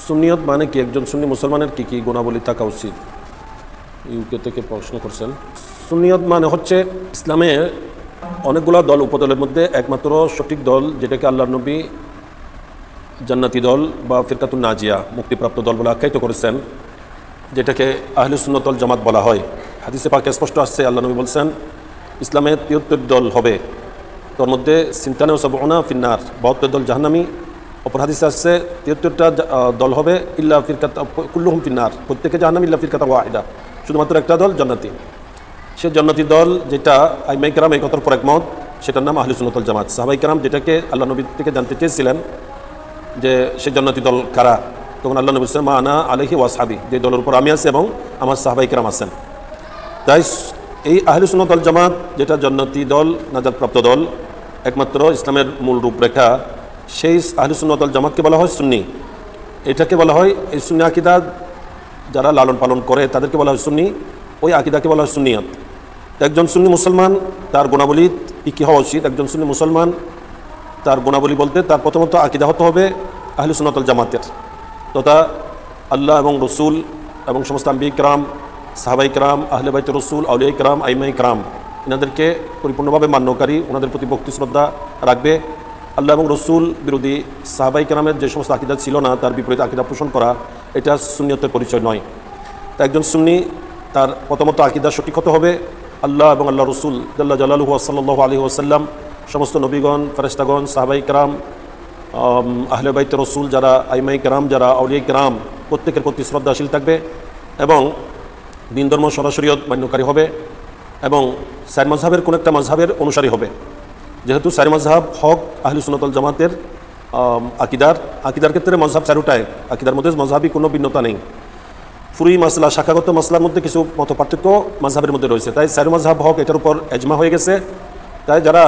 সুন্নিয়ত মানে কি? একজন সুন্নি মুসলমানের কী কী গুণাবলী থাকা উচিত? ইউকে থেকে প্রশ্ন করছেন। সুন্নিয়ত মানে হচ্ছে ইসলামে অনেকগুলো দল উপদলের মধ্যে একমাত্র সঠিক দল, যেটাকে আল্লাহর নবী জান্নাতি দল বা ফিরকাতুন নাজিয়া মুক্তিপ্রাপ্ত দল বলে আখ্যায়িত করেছেন, যেটাকে আহলে সুন্নাত ওয়াল জামাত বলা হয়। হাদিসে পাকে স্পষ্ট আসছে, আল্লাহ নবী বলছেন ইসলামে 73 দল হবে, তার মধ্যে সিনতানে ও সাবউনা ফিন্নার, 72 দল জাহান্নামী। অপর হাদিসে আসছে 73টা দল হবে ইল্লা ফিরকাতা কুল্লুহুম ফিন্নার, প্রত্যেকে জাহান্নামী ইল্লা ফিরকাতা ওয়াহিদা, শুধুমাত্র একটা দল জান্নাতি। সে জান্নাতি দল যেটা আইমায়ে কেরাম এই কথার পর একমত, সেটার নাম আহলে সুন্নাত ওয়াল জামাত। সাহাবায়ে কেরাম যেটাকে আল্লাহ নবী থেকে জানতে চেয়েছিলেন যে সে জান্নাতি দল কারা, তখন আল্লাহ নবী বলছেন মা আনা আলাইহি ওয়া আসহাবি, যে দলের উপর আমি আছি এবং আমার সাহাবায়ে কেরাম আছেন। তাই এই আহলে সুন্নাত ওয়াল জামাত যেটা জান্নাতি দল, নাজাতপ্রাপ্ত দল, একমাত্র ইসলামের মূল রূপরেখা, সেই আহলে সুন্নাত ওয়াল জামাতকে বলা হয় সুন্নি। এটাকে বলা হয়, এই সুন্নি আকীদা যারা লালন পালন করে তাদেরকে বলা হয় সুন্নি, ওই আকীদাকে বলা হয় সুন্নিয়ত। একজন সুন্নি মুসলমান তার গুণাবলী কী হওয়া উচিত? একজন সুন্নি মুসলমান তার গুণাবলী বলতে তার প্রথমত আকীদা হতে হবে আহলে সুন্নাত ওয়াল জামাতের, তথা আল্লাহ এবং রসুল এবং সমস্ত আম্বিয়া কিরাম, সাহাবায়ে কিরাম, আহলে বাইত রসুল, আউলিয়া কিরাম, আইমায়ে কিরাম, এনাদেরকে পরিপূর্ণভাবে মান্যকারী, ওনাদের প্রতি ভক্তি শ্রদ্ধা রাখবে। আল্লাহ এবং রসুল বিরোধী সাহাবায়ে কিরামের যে সমস্ত আকীদা ছিল না, তার বিপরীতে আকীদা পোষণ করা, এটা সুন্নিয়তের পরিচয় নয়। তা একজন সুন্নি তার প্রথমত আকীদা সঠিক হতে হবে আল্লাহ এবং আল্লাহ রসুল জাল্লা জালালুহু সাল্লাল্লাহু আলাইহি ওয়াসাল্লাম, সমস্ত নবীগণ, ফেরেশতাগণ, সাহাবায়ে কিরাম, আহলে বাইত রসুল যারা, আইমায়ে কিরাম যারা, আউলিয়া কিরাম, প্রত্যেকের প্রতি শ্রদ্ধাশীল থাকবে এবং দিন ধর্ম সরাসরিয়ত মান্যকারী হবে এবং চার মাযহাবের কোন একটা মাযহাবের অনুসারী হবে। যেহেতু চার মাযহাব হক আহলে সুন্নাত ওয়াল জামাতের আকীদার ক্ষেত্রে মাযহাব চারটায়, আকীদার মধ্যে মাযহাবী কোনো ভিন্নতা নেই। ফুরুই মাসলা, শাখাগত মাসলার মধ্যে কিছু মত পার্থক্য মাযহাবের মধ্যে রয়েছে, তাই চার মাযহাব হক, এটার উপর এজমা হয়ে গেছে। তাই যারা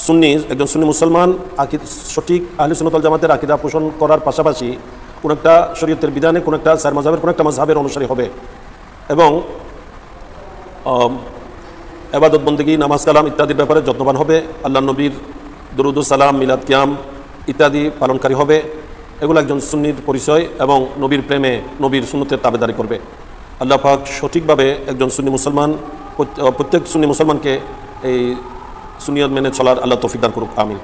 সুন্নি, একজন সুন্নি মুসলমান সঠিক আহলে সুন্নাত ওয়াল জামাতের আকীদা পোষণ করার পাশাপাশি কোন একটা শরীয়তের বিধানে কোন একটা চার মাযহাবের কোন একটা মাযহাবের অনুসারী হবে এবং ইবাদত বন্দেগী, নামাজ কালাম ইত্যাদির ব্যাপারে যত্নবান হবে, আল্লাহ নবীর দুরুদ ও সালাম, মিলাদ কিয়াম ইত্যাদি পালনকারী হবে। এগুলো একজন সুন্নির পরিচয় এবং নবীর প্রেমে, নবীর সুন্নতের তাবেদারি করবে। আল্লাহ পাক সঠিকভাবে একজন সুন্নি মুসলমান, প্রত্যেক সুন্নি মুসলমানকে এই সুন্নিয়ত মেনে চলার আল্লাহ তৌফিক দান করুক, আমিন।